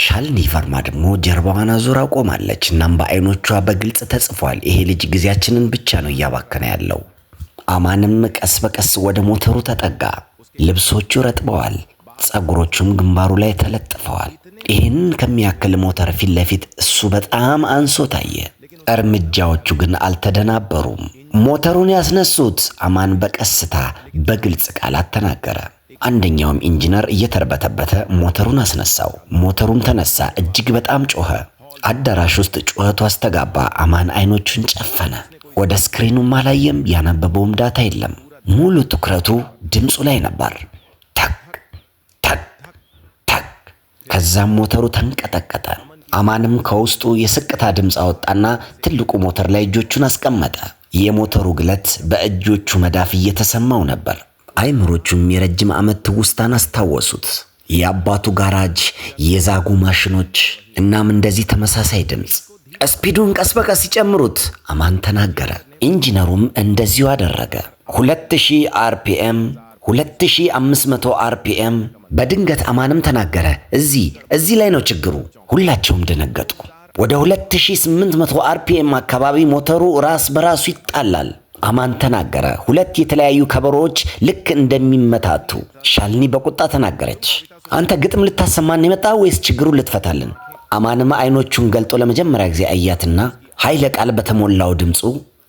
ሻልኒ ፈርማ ደግሞ ጀርባዋን አዙራ ቆማለች። እናም በአይኖቿ በግልጽ ተጽፏል፣ ይሄ ልጅ ጊዜያችንን ብቻ ነው እያባከነ ያለው። አማንም ቀስ በቀስ ወደ ሞተሩ ተጠጋ። ልብሶቹ ረጥበዋል፣ ጸጉሮቹም ግንባሩ ላይ ተለጥፈዋል። ይህንን ከሚያክል ሞተር ፊት ለፊት እሱ በጣም አንሶ ታየ። እርምጃዎቹ ግን አልተደናበሩም። ሞተሩን ያስነሱት። አማን በቀስታ በግልጽ ቃላት ተናገረ። አንደኛውም ኢንጂነር እየተርበተበተ ሞተሩን አስነሳው። ሞተሩም ተነሳ። እጅግ በጣም ጮኸ። አዳራሽ ውስጥ ጩኸቱ አስተጋባ። አማን አይኖቹን ጨፈነ። ወደ ስክሪኑም አላየም። ያነበበውም ዳታ የለም። ሙሉ ትኩረቱ ድምፁ ላይ ነበር። ታክ ታክ ታክ። ከዛም ሞተሩ ተንቀጠቀጠ። አማንም ከውስጡ የስቅታ ድምፅ አወጣና ትልቁ ሞተር ላይ እጆቹን አስቀመጠ። የሞተሩ ግለት በእጆቹ መዳፍ እየተሰማው ነበር። አይምሮቹም የረጅም ዓመት ትውስታን አስታወሱት። የአባቱ ጋራጅ፣ የዛጉ ማሽኖች፣ እናም እንደዚህ ተመሳሳይ ድምፅ። ስፒዱን ቀስ በቀስ ይጨምሩት አማን ተናገረ። ኢንጂነሩም እንደዚሁ አደረገ። 2000 አርፒኤም፣ 2500 አርፒኤም። በድንገት አማንም ተናገረ። እዚህ ላይ ነው ችግሩ። ሁላቸውም ደነገጡ። ወደ 2800 አርፒኤም አካባቢ ሞተሩ ራስ በራሱ ይጣላል። አማን ተናገረ። ሁለት የተለያዩ ከበሮዎች ልክ እንደሚመታቱ። ሻልኒ በቁጣ ተናገረች። አንተ ግጥም ልታሰማን የመጣ ወይስ ችግሩን ልትፈታልን? አማንም አይኖቹን ገልጦ ለመጀመሪያ ጊዜ አያትና ኃይለ ቃል በተሞላው ድምፁ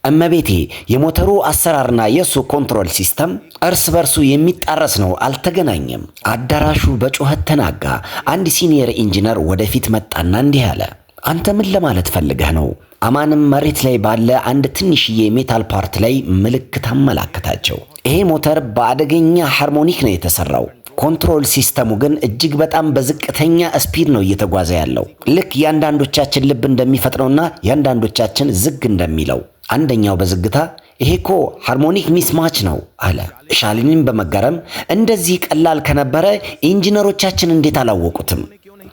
እመቤቴ፣ የሞተሩ አሰራርና የሱ ኮንትሮል ሲስተም እርስ በርሱ የሚጣረስ ነው፣ አልተገናኘም። አዳራሹ በጩኸት ተናጋ። አንድ ሲኒየር ኢንጂነር ወደፊት መጣና እንዲህ አለ። አንተ ምን ለማለት ፈልገህ ነው? አማንም መሬት ላይ ባለ አንድ ትንሽዬ ሜታል ፓርት ላይ ምልክት አመላከታቸው። ይሄ ሞተር በአደገኛ ሃርሞኒክ ነው የተሰራው። ኮንትሮል ሲስተሙ ግን እጅግ በጣም በዝቅተኛ ስፒድ ነው እየተጓዘ ያለው። ልክ ያንዳንዶቻችን ልብ እንደሚፈጥነውና ያንዳንዶቻችን ዝግ እንደሚለው። አንደኛው በዝግታ ይሄ እኮ ሃርሞኒክ ሚስማች ነው አለ። ሻልኒም በመገረም እንደዚህ ቀላል ከነበረ ኢንጂነሮቻችን እንዴት አላወቁትም?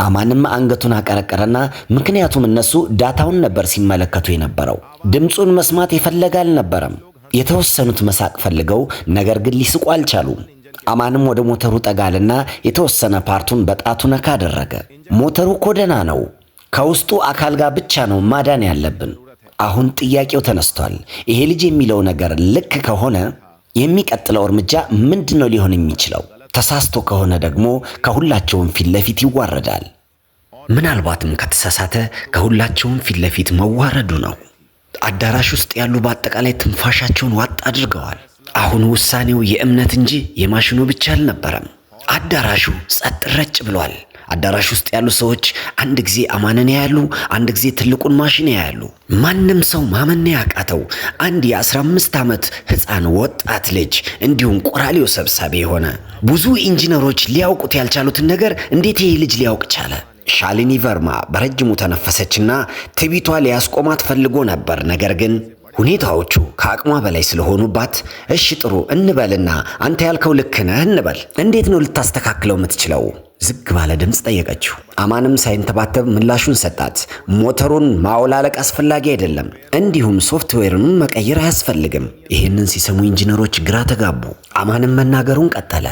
አማንም አንገቱን አቀረቀረና ምክንያቱም እነሱ ዳታውን ነበር ሲመለከቱ የነበረው። ድምፁን መስማት የፈለገ አልነበረም። የተወሰኑት መሳቅ ፈልገው ነገር ግን ሊስቁ አልቻሉም። አማንም ወደ ሞተሩ ጠጋልና የተወሰነ ፓርቱን በጣቱ ነካ አደረገ። ሞተሩ እኮ ደህና ነው፣ ከውስጡ አካል ጋር ብቻ ነው ማዳን ያለብን። አሁን ጥያቄው ተነስቷል። ይሄ ልጅ የሚለው ነገር ልክ ከሆነ የሚቀጥለው እርምጃ ምንድነው ሊሆን የሚችለው? ተሳስቶ ከሆነ ደግሞ ከሁላቸውም ፊት ለፊት ይዋረዳል። ምናልባትም ከተሳሳተ ከሁላቸውም ፊት ለፊት መዋረዱ ነው። አዳራሽ ውስጥ ያሉ በአጠቃላይ ትንፋሻቸውን ዋጥ አድርገዋል። አሁን ውሳኔው የእምነት እንጂ የማሽኑ ብቻ አልነበረም። አዳራሹ ጸጥ ረጭ ብሏል። አዳራሽ ውስጥ ያሉ ሰዎች አንድ ጊዜ አማንን ያያሉ፣ አንድ ጊዜ ትልቁን ማሽን ያያሉ። ማንም ሰው ማመን ያቃተው አንድ የ15 ዓመት ሕፃን ወጣት ልጅ እንዲሁም ቆራሌው ሰብሳቢ የሆነ ብዙ ኢንጂነሮች ሊያውቁት ያልቻሉትን ነገር እንዴት ይሄ ልጅ ሊያውቅ ቻለ? ሻልኒ ፈርማ በረጅሙ ተነፈሰችና ትቢቷ ሊያስቆማት ፈልጎ ነበር። ነገር ግን ሁኔታዎቹ ከአቅሟ በላይ ስለሆኑባት እሺ ጥሩ እንበልና አንተ ያልከው ልክ ነህ እንበል። እንዴት ነው ልታስተካክለው የምትችለው? ዝግ ባለ ድምፅ ጠየቀችው። አማንም ሳይንተባተብ ምላሹን ሰጣት። ሞተሩን ማውላለቅ አስፈላጊ አይደለም፣ እንዲሁም ሶፍትዌርን መቀየር አያስፈልግም። ይህንን ሲሰሙ ኢንጂነሮች ግራ ተጋቡ። አማንም መናገሩን ቀጠለ።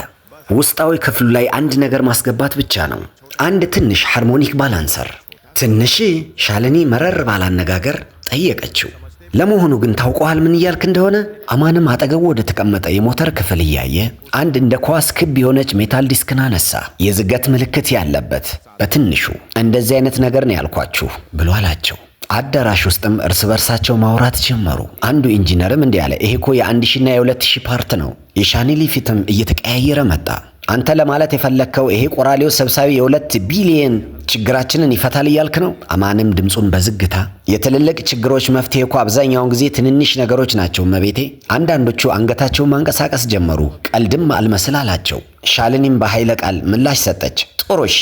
ውስጣዊ ክፍሉ ላይ አንድ ነገር ማስገባት ብቻ ነው፣ አንድ ትንሽ ሃርሞኒክ ባላንሰር። ትንሽ? ሻልኒ መረር ባለ አነጋገር ጠየቀችው። ለመሆኑ ግን ታውቀዋል ምን እያልክ እንደሆነ? አማንም አጠገቡ ወደ ተቀመጠ የሞተር ክፍል እያየ አንድ እንደ ኳስ ክብ የሆነች ሜታል ዲስክን አነሳ፣ የዝገት ምልክት ያለበት በትንሹ። እንደዚህ አይነት ነገር ነው ያልኳችሁ ብሎ አላቸው። አዳራሽ ውስጥም እርስ በርሳቸው ማውራት ጀመሩ። አንዱ ኢንጂነርም እንዲህ አለ፣ ይሄ እኮ የ1000 እና የ2000 ፓርት ነው። የሻልኒ ፊትም እየተቀያየረ መጣ። አንተ ለማለት የፈለግከው ይሄ ቆራሌው ሰብሳቢ የ2 ቢሊየን ችግራችንን ይፈታል እያልክ ነው? አማንም ድምፁን በዝግታ የትልልቅ ችግሮች መፍትሄ እኮ አብዛኛውን ጊዜ ትንንሽ ነገሮች ናቸው መቤቴ። አንዳንዶቹ አንገታቸውን ማንቀሳቀስ ጀመሩ። ቀልድም አልመስል አላቸው። ሻልኒም በኃይለ ቃል ምላሽ ሰጠች። ጥሩ እሺ፣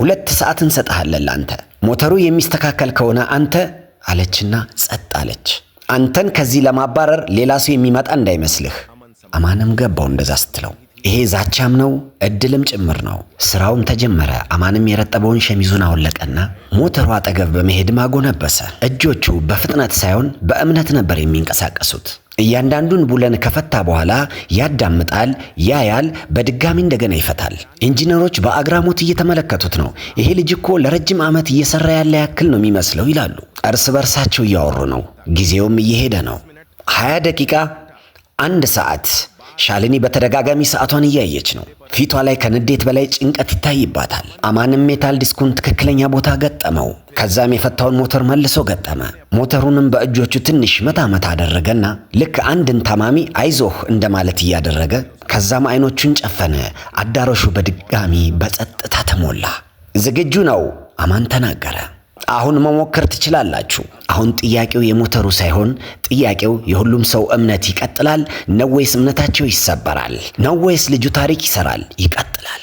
2 ሰዓት እንሰጥሃለን ለአንተ። ሞተሩ የሚስተካከል ከሆነ አንተ አለችና ጸጥ አለች። አንተን ከዚህ ለማባረር ሌላ ሰው የሚመጣ እንዳይመስልህ። አማንም ገባው እንደዛ ስትለው። ይሄ ዛቻም ነው እድልም ጭምር ነው። ስራውም ተጀመረ። አማንም የረጠበውን ሸሚዙን አወለቀና ሞተሩ አጠገብ በመሄድ ማጎነበሰ። እጆቹ በፍጥነት ሳይሆን በእምነት ነበር የሚንቀሳቀሱት። እያንዳንዱን ቡለን ከፈታ በኋላ ያዳምጣል፣ ያያል፣ በድጋሚ እንደገና ይፈታል። ኢንጂነሮች በአግራሞት እየተመለከቱት ነው። ይሄ ልጅ እኮ ለረጅም ዓመት እየሰራ ያለ ያክል ነው የሚመስለው ይላሉ። እርስ በርሳቸው እያወሩ ነው። ጊዜውም እየሄደ ነው። 20 ደቂቃ፣ 1 ሰዓት። ሻሊኒ በተደጋጋሚ ሰዓቷን እያየች ነው። ፊቷ ላይ ከንዴት በላይ ጭንቀት ይታይባታል። አማንም ሜታል ዲስኩን ትክክለኛ ቦታ ገጠመው። ከዛም የፈታውን ሞተር መልሶ ገጠመ። ሞተሩንም በእጆቹ ትንሽ መታ አደረገና ልክ አንድን ታማሚ አይዞህ እንደማለት እያደረገ ከዛም አይኖቹን ጨፈነ። አዳራሹ በድጋሚ በጸጥታ ተሞላ። ዝግጁ ነው አማን ተናገረ። አሁን መሞከር ትችላላችሁ። አሁን ጥያቄው የሞተሩ ሳይሆን ጥያቄው የሁሉም ሰው እምነት ይቀጥላል ነው ወይስ እምነታቸው ይሰበራል? ነው ወይስ ልጁ ታሪክ ይሰራል ይቀጥላል?